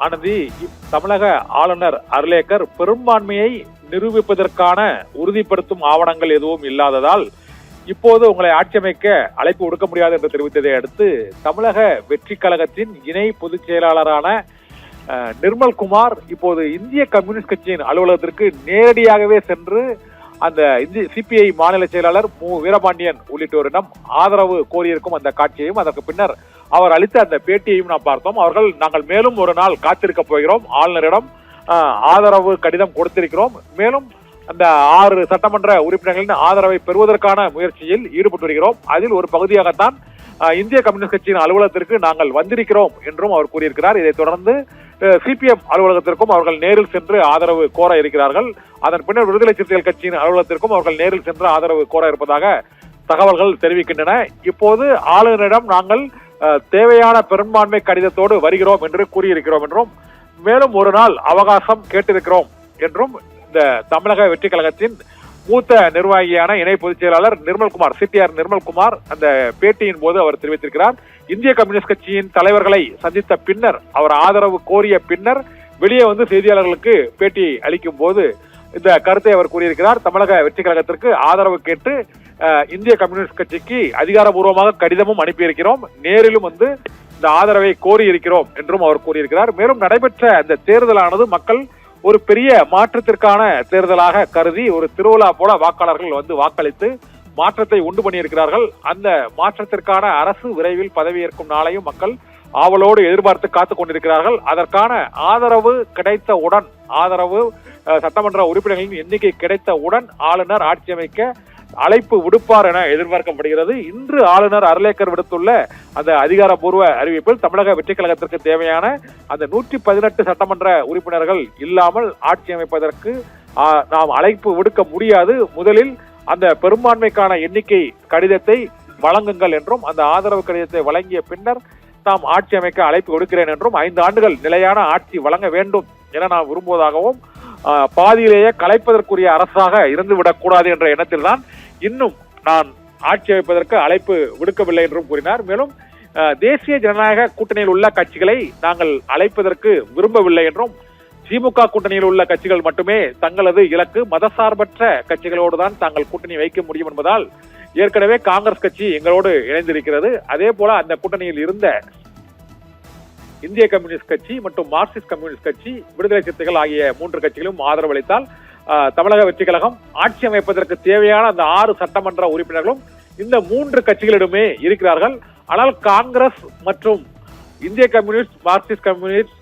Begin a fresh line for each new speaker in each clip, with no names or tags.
ஆனந்தி, தமிழக ஆளுநர் அர்லேக்கர் பெரும்பான்மையை நிரூபிப்பதற்கான உறுதிப்படுத்தும் ஆவணங்கள் எதுவும் இல்லாததால் இப்போது உங்களை ஆட்சி அமைக்க அழைப்பு விடுக்க முடியாது என்று தெரிவித்ததை அடுத்து தமிழக வெற்றி கழகத்தின் இணை பொதுச் செயலாளரான நிர்மல்குமார் இப்போது இந்திய கம்யூனிஸ்ட் கட்சியின் அலுவலகத்திற்கு நேரடியாகவே சென்று அந்த சிபிஐ மாநில செயலாளர் மு வீரபாண்டியன் உள்ளிட்டோரிடம் ஆதரவு கோரியிருக்கும் அந்த காட்சியையும் அதற்கு பின்னர் அவர் அளித்த அந்த பேட்டியையும் நாம் பார்த்தோம். நாங்கள் மேலும் ஒரு நாள் காத்திருக்க போகிறோம், ஆளுநரிடம் ஆதரவு கடிதம் கொடுத்திருக்கிறோம், மேலும் அந்த 6 சட்டமன்ற உறுப்பினர்களின் ஆதரவை பெறுவதற்கான முயற்சியில் ஈடுபட்டு வருகிறோம், அதில் ஒரு பகுதியாகத்தான் இந்திய கம்யூனிஸ்ட் கட்சியின் அலுவலகத்திற்கு நாங்கள் வந்திருக்கிறோம் என்றும் அவர் கூறியிருக்கிறார். இதைத் தொடர்ந்து சிபிஎம் அலுவலகத்திற்கும் அவர்கள் நேரில் சென்று ஆதரவு கோர இருக்கிறார்கள். அதன் பின்னர் விடுதலை சிறுத்தைகள் கட்சியின் அலுவலகத்திற்கும் அவர்கள் நேரில் சென்று ஆதரவு கோர இருப்பதாக தகவல்கள் தெரிவிக்கின்றன. இப்போது ஆளுநரிடம் நாங்கள் தேவையான பெரும்பான்மை கடிதத்தோடு வருகிறோம் என்று கூறியிருக்கிறோம் என்றும், மேலும் ஒரு நாள் அவகாசம் கேட்டிருக்கிறோம் என்றும் இந்த தமிழக வெற்றி கழகத்தின் மூத்த நிர்வாகியான இணை பொதுச் செயலாளர் நிர்மல்குமார், சிடிஆர் நிர்மல்குமார் அந்த பேட்டியின் போது அவர் தெரிவித்திருக்கிறார். இந்திய கம்யூனிஸ்ட் கட்சியின் தலைவர்களை சந்தித்த பின்னர், அவர் ஆதரவு கோரிய பின்னர் வெளியே வந்து செய்தியாளர்களுக்கு பேட்டி அளிக்கும் போது இந்த கருத்தை அவர் கூறியிருக்கிறார். தமிழக வெற்றி கழகத்திற்கு ஆதரவு கேட்டு இந்திய கம்யூனிஸ்ட் கட்சிக்கு அதிகாரபூர்வமாக கடிதமும் அனுப்பியிருக்கிறோம், நேரிலும் வந்து இந்த ஆதரவை கோரி இருக்கிறோம் என்றும் அவர் கூறியிருக்கிறார். மேலும் நடைபெற்ற அந்த தேர்தலானது மக்கள் ஒரு பெரிய மாற்றத்திற்கான தேர்தலாக கருதி ஒரு திருவிழா போல வாக்காளர்கள் வந்து வாக்களித்து மாற்றத்தை உண்டு பண்ணியிருக்கிறார்கள். அந்த மாற்றத்திற்கான அரசு விரைவில் பதவியேற்கும் நாளையும் மக்கள் ஆவலோடு எதிர்பார்த்து காத்துக் கொண்டிருக்கிறார்கள். அதற்கான ஆதரவு கிடைத்தவுடன், ஆதரவு சட்டமன்ற உறுப்பினர்களின் எண்ணிக்கை கிடைத்தவுடன் ஆளுநர் ஆட்சி அமைக்க அழைப்பு விடுப்பார் என எதிர்பார்க்கப்படுகிறது. இன்று ஆளுநர் அர்லேக்கர் விடுத்துள்ள அந்த அதிகாரப்பூர்வ அறிவிப்பில் தமிழக வெற்றி கழகத்திற்கு தேவையான அந்த 118 சட்டமன்ற உறுப்பினர்கள் இல்லாமல் ஆட்சி அமைப்பதற்கு நாம் அழைப்பு விடுக்க முடியாது, முதலில் அந்த பெரும்பான்மைக்கான எண்ணிக்கை கடிதத்தை வழங்குங்கள் என்றும், அந்த ஆதரவு கடிதத்தை வழங்கிய பின்னர் தாம் ஆட்சி அமைக்க அழைப்பு விடுக்கிறேன் என்றும், 5 ஆண்டுகள் நிலையான ஆட்சி வழங்க வேண்டும் என நான் விரும்புவதாகவும், பாதியிலேயே கலைப்பதற்குரிய அரசாக இருந்துவிடக் கூடாது என்ற எண்ணத்தில் தான் இன்னும் நான் ஆட்சி அமைப்பதற்கு அழைப்பு விடுக்கவில்லை என்றும் கூறினார். மேலும் தேசிய ஜனநாயக கூட்டணியில் உள்ள கட்சிகளை நாங்கள் அழைப்பதற்கு விரும்பவில்லை என்றும், திமுக கூட்டணியில் உள்ள கட்சிகள் மட்டுமே தங்களது இலக்கு மதசார்பற்ற கட்சிகளோடு தான் தாங்கள் கூட்டணி வைக்க முடியும் என்பதால் ஏற்கனவே காங்கிரஸ் கட்சி எங்களோடு இணைந்திருக்கிறது. அதே போல அந்த கூட்டணியில் இருந்த இந்திய கம்யூனிஸ்ட் கட்சி மற்றும் மார்க்சிஸ்ட் கம்யூனிஸ்ட் கட்சி, விடுதலை சிறுத்தைகள் ஆகிய 3 கட்சிகளும் ஆதரவு அளித்தால் தமிழக வெற்றி கழகம் ஆட்சி அமைப்பதற்கு தேவையான அந்த 6 சட்டமன்ற உறுப்பினர்களும் இந்த 3 கட்சிகளிடமே இருக்கிறார்கள். ஆனால் காங்கிரஸ் மற்றும் இந்திய கம்யூனிஸ்ட், மார்க்சிஸ்ட் கம்யூனிஸ்ட்,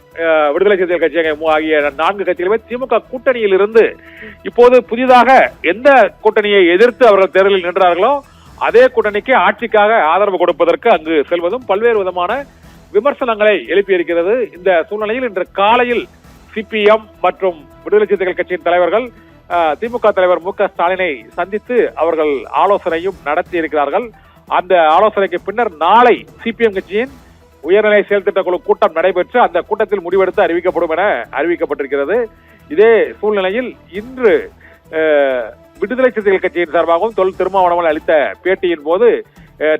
விடுதலை சிறுத்தைகள் கட்சி ஆகிய 4 கட்சிகளுமே திமுக கூட்டணியில் இருந்து இப்போது புதிதாக எந்த கூட்டணியை எதிர்த்து அவர்கள் தேர்தலில் நின்றார்களோ அதே கூட்டணிக்கு ஆட்சிக்காக ஆதரவு கொடுப்பதற்கு அங்கு செல்வதும் பல்வேறு விதமான விமர்சனங்களை எழுப்பியிருக்கிறது. இந்த சூழ்நிலையில் இன்று காலையில் சிபிஎம் மற்றும் விடுதலை சிறுத்தைகள் கட்சியின் தலைவர்கள் திமுக தலைவர் மு க ஸ்டாலினை சந்தித்து அவர்கள் ஆலோசனையும் நடத்தி இருக்கிறார்கள். அந்த ஆலோசனைக்கு பின்னர் நாளை சிபிஎம் கட்சியின் உயர்நிலை செயல்திட்ட குழு கூட்டம் நடைபெற்று அந்த கூட்டத்தில் முடிவெடுத்து அறிவிக்கப்படும் என அறிவிக்கப்பட்டிருக்கிறது. இதே சூழ்நிலையில் இன்று விடுதலை சிறுத்தைகள் கட்சியின் சார்பாகவும் தொல் திருமாவளவன் அளித்த பேட்டியின் போது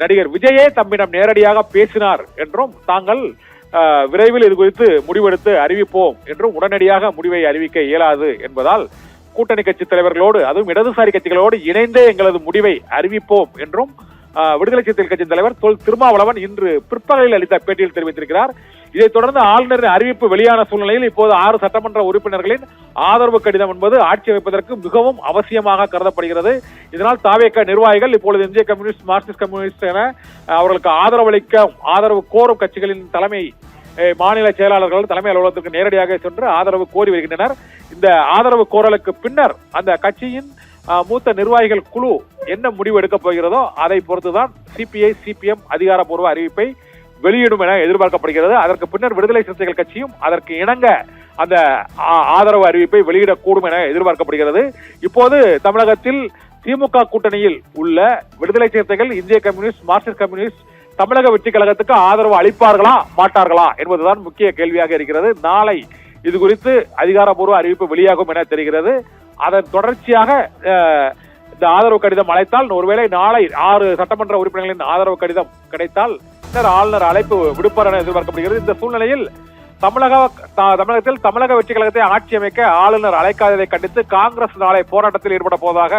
நடிகர் விஜயே தம்மிடம் நேரடியாக பேசினார் என்றும், தாங்கள் விரைவில் இது குறித்து முடிவெடுத்து அறிவிப்போம் என்றும், உடனடியாக முடிவை அறிவிக்க இயலாது என்பதால் கூட்டணி கட்சி தலைவர்களோடு, அதுவும் இடதுசாரி கட்சிகளோடு இணைந்தே எங்களது முடிவை அறிவிப்போம் என்றும் விடுதலை சிறுத்தைகள் கட்சியின் தலைவர் தொல் திருமாவளவன் இன்று பிற்பகலில் அளித்த பேட்டியில் தெரிவித்திருக்கிறார். இதைத் தொடர்ந்து ஆளுநரின் அறிவிப்பு வெளியான சூழ்நிலையில் இப்போது 6 சட்டமன்ற உறுப்பினர்களின் ஆதரவு கடிதம் என்பது ஆட்சி அமைப்பதற்கு மிகவும் அவசியமாக கருதப்படுகிறது. இதனால் தாவேக நிர்வாகிகள் இப்பொழுது இந்திய கம்யூனிஸ்ட், மார்க்சிஸ்ட் கம்யூனிஸ்ட் என அவர்களுக்கு ஆதரவு கோரும் கட்சிகளின் தலைமை மாநில செயலாளர்கள் தலைமை அலுவலகத்திற்கு நேரடியாக சென்று ஆதரவு கோரி வருகின்றனர். இந்த ஆதரவு கோரலுக்கு பின்னர் அந்த கட்சியின் மூத்த நிர்வாகிகள் குழு என்ன முடிவு எடுக்கப் போகிறதோ அதை பொறுத்துதான் சிபிஐ, சிபிஎம் அதிகாரப்பூர்வ அறிவிப்பை வெளியிடும் என எதிர்பார்க்கப்படுகிறது. அதற்கு பின்னர் விடுதலை சிறுத்தைகள் கட்சியும் அதற்கு இணங்க அந்த ஆதரவு அறிவிப்பை வெளியிடக்கூடும் என எதிர்பார்க்கப்படுகிறது. இப்போது தமிழகத்தில் திமுக கூட்டணியில் உள்ள விடுதலை சிறுத்தைகள், இந்திய கம்யூனிஸ்ட், மார்க்சிஸ்ட் கம்யூனிஸ்ட் தமிழக வெற்றி கழகத்துக்கு ஆதரவு அளிப்பார்களா மாட்டார்களா என்பதுதான் முக்கிய கேள்வியாக இருக்கிறது. நாளை இது குறித்து அதிகாரப்பூர்வ அறிவிப்பு வெளியாகும் என தெரிகிறது. அதன் தொடர்ச்சியாக இந்த ஆதரவு கடிதம் அழைத்தால், ஒருவேளை நாளை 6 சட்டமன்ற உறுப்பினர்களின் ஆதரவு கடிதம் கிடைத்தால் ஆளுநர் அழைப்பு விடுப்பார் என எதிர்பார்க்கப்படுகிறது. இந்த சூழ்நிலையில் தமிழகத்தில் தமிழக வெற்றி கழகத்தை ஆட்சி அமைக்க ஆளுநர் அழைக்காததை கண்டித்து காங்கிரஸ் நாளை போராட்டத்தில் ஈடுபட போவதாக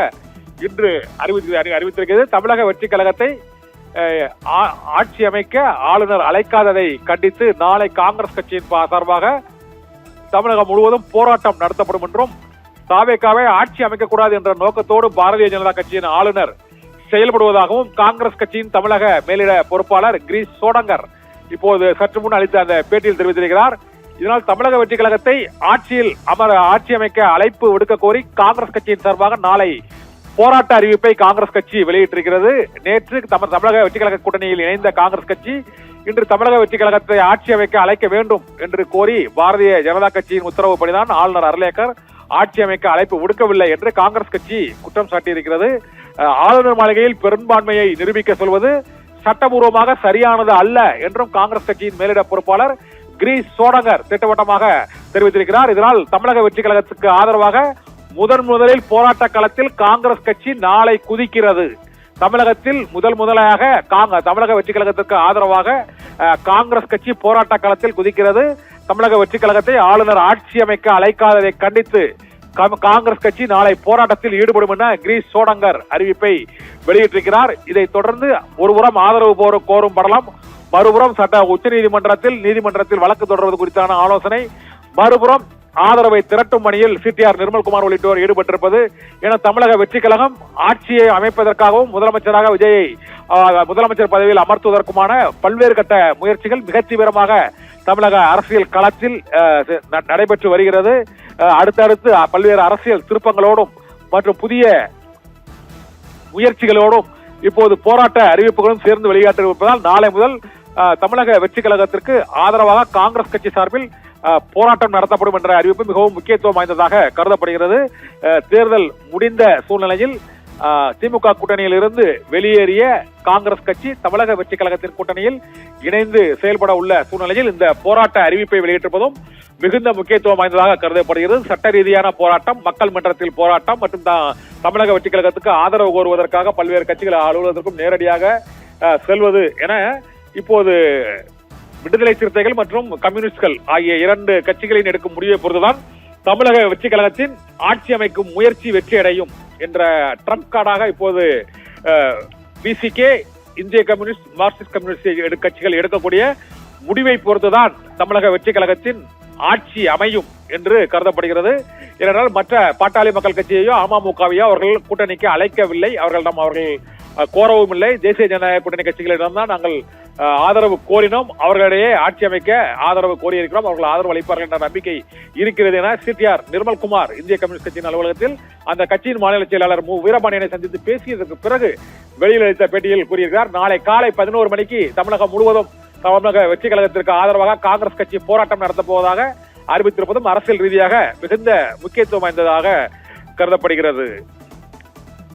இன்று அறிவித்திருக்கிறது. தமிழக வெற்றி கழகத்தை ஆட்சி அமைக்க ஆளுநர் அழைக்காததை கண்டித்து நாளை காங்கிரஸ் கட்சியின் சார்பாக தமிழகம் முழுவதும் போராட்டம் நடத்தப்படும் என்றும், தாவேகாவை ஆட்சி அமைக்கக்கூடாது என்ற நோக்கத்தோடு பாரதிய ஜனதா கட்சியின் ஆளுநர் செயல்படுவதாகவும் காங்கிரஸ் கட்சியின் தமிழக மேலிட பொறுப்பாளர் கிரீஷ் சோடங்கர் இப்போது சற்று முன் அளித்த அந்த பேட்டியில் தெரிவித்திருக்கிறார். இதனால் தமிழக வெற்றி கழகத்தை ஆட்சி அமைக்க அழைப்பு விடுக்க கோரி காங்கிரஸ் கட்சியின் சார்பாக நாளை போராட்ட அறிவிப்பை காங்கிரஸ் கட்சி வெளியிட்டிருக்கிறது. நேற்று தமிழக வெற்றி கழக கூட்டணியில் இணைந்த காங்கிரஸ் கட்சி இன்று தமிழக வெற்றி கழகத்தை ஆட்சி அமைக்க அழைக்க வேண்டும் என்று கோரி பாரதிய ஜனதா கட்சியின் உத்தரவுப்படிதான் ஆளுநர் அர்லேக்கர் ஆட்சி அமைக்க அழைப்பு விடுக்கவில்லை என்று காங்கிரஸ் கட்சி குற்றம் சாட்டியிருக்கிறது. ஆளுநர் மாளிகையில் பெரும்பான்மையை நிரூபிக்க சொல்வது சட்டபூர்வமாக சரியானது அல்ல என்றும் காங்கிரஸ் கட்சியின் மேலிட பொறுப்பாளர் கிரீஷ் சோடங்கர் திட்டவட்டமாக தெரிவித்திருக்கிறார். இதனால் தமிழக வெற்றி கழகத்துக்கு ஆதரவாக முதலில் போராட்ட களத்தில் காங்கிரஸ் கட்சி நாளை குதிக்கிறது. தமிழகத்தில் முதலாக தமிழக வெற்றி கழகத்திற்கு ஆதரவாக காங்கிரஸ் கட்சி போராட்ட களத்தில் குதிக்கிறது. தமிழக வெற்றி கழகத்தை ஆளுநர் ஆட்சி அமைக்க அழைக்காததை கண்டித்து காங்கிரஸ் கட்சி நாளை போராட்டத்தில் ஈடுபடும் என கிரீஷ் சோடங்கர் அறிவிப்பை வெளியிட்டிருக்கிறார். இதைத் தொடர்ந்து ஒருபுறம் ஆதரவு கோரும் படலம், மறுபுறம் நீதிமன்றத்தில் வழக்கு தொடர்வது குறித்தான ஆலோசனை, மறுபுறம் ஆதரவை திரட்டும் பணியில் சிடிஆர் நிர்மல்குமார் உள்ளிட்டோர் ஈடுபட்டிருப்பது என தமிழக வெற்றி கழகம் ஆட்சியை அமைப்பதற்காகவும் முதலமைச்சராக விஜயை முதலமைச்சர் பதவியில் அமர்த்துவதற்குமான பல்வேறு கட்ட முயற்சிகள் மிக தீவிரமாக தமிழக அரசியல் களத்தில் நடைபெற்று வருகிறது. அடுத்தடுத்து பல்வேறு அரசியல் திருப்பங்களோடும் மற்றும் புதிய முயற்சிகளோடும் இப்போது போராட்ட அறிவிப்புகளும் சேர்ந்து வெளியாட்டிருப்பதால் நாளை முதல் தமிழக வெற்றி கழகத்திற்கு ஆதரவாக காங்கிரஸ் கட்சி சார்பில் போராட்டம் நடத்தப்படும் என்ற அறிவிப்பு மிகவும் முக்கியத்துவம் வாய்ந்ததாக கருதப்படுகிறது. தேர்தல் முடிந்த சூழ்நிலையில் திமுக கூட்டணியில் இருந்து வெளியேறிய காங்கிரஸ் கட்சி தமிழக வெற்றி கழகத்தின் கூட்டணியில் இணைந்து செயல்பட உள்ள சூழ்நிலையில் இந்த போராட்ட அறிவிப்பை வெளியிட்டிருப்பதும் மிகுந்த முக்கியத்துவம் வாய்ந்ததாக கருதப்படுகிறது. சட்ட ரீதியான போராட்டம், மக்கள் மன்றத்தில் போராட்டம் மற்றும் தமிழக வெற்றி கழகத்துக்கு ஆதரவு கோருவதற்காக பல்வேறு கட்சிகள் அலுவலகத்திற்கும் நேரடியாக செல்வது என இப்போது விடுதலை சிறுத்தைகள் மற்றும் கம்யூனிஸ்ட்கள் ஆகிய இரண்டு கட்சிகளின் எடுக்கும் முடிவை பொறுத்துதான் தமிழக வெற்றி கழகத்தின் ஆட்சி அமைக்கும் முயற்சி வெற்றியடையும் என்ற ட்ரம்ப் கார்டாக இப்போது பிசிகே, இந்திய கம்யூனிஸ்ட், மார்க்சிஸ்ட் கம்யூனிஸ்ட் கட்சிகள் எடுக்கக்கூடிய முடிவை பொறுத்துதான் தமிழக வெற்றி கழகத்தின் ஆட்சி அமையும் என்று கருதப்படுகிறது. ஏனென்றால் மற்ற பாட்டாளி மக்கள் கட்சியையோ அமமுகவையோ அவர்கள் கூட்டணிக்கு அழைக்கவில்லை, அவர்கள் கோரவும் இல்லை. தேசிய ஜனநாயக கூட்டணி கட்சிகளிடம் தான் நாங்கள் ஆதரவு கோரினோம், அவர்களிடையே ஆட்சி அமைக்க ஆதரவு கோரியிருக்கிறோம், அவர்கள் ஆதரவு அளிப்பார்கள் என்ற நம்பிக்கை இருக்கிறது என சிடிஆர் நிர்மல்குமார் இந்திய கம்யூனிஸ்ட் கட்சியின் அலுவலகத்தில் அந்த கட்சியின் மாநில செயலாளர் வீரபாண்டியனை சந்தித்து பேசியதற்கு பிறகு வெளியிலளித்த பேட்டியில் கூறியிருக்கிறார். நாளை காலை 11 மணிக்கு தமிழகம் முழுவதும் தமிழக வெற்றி கழகத்திற்கு ஆதரவாக காங்கிரஸ் கட்சி போராட்டம் நடத்தப் போவதாக அறிவித்திருப்பதும் அரசியல் ரீதியாக மிகுந்த முக்கியத்துவம் வாய்ந்ததாக கருதப்படுகிறது.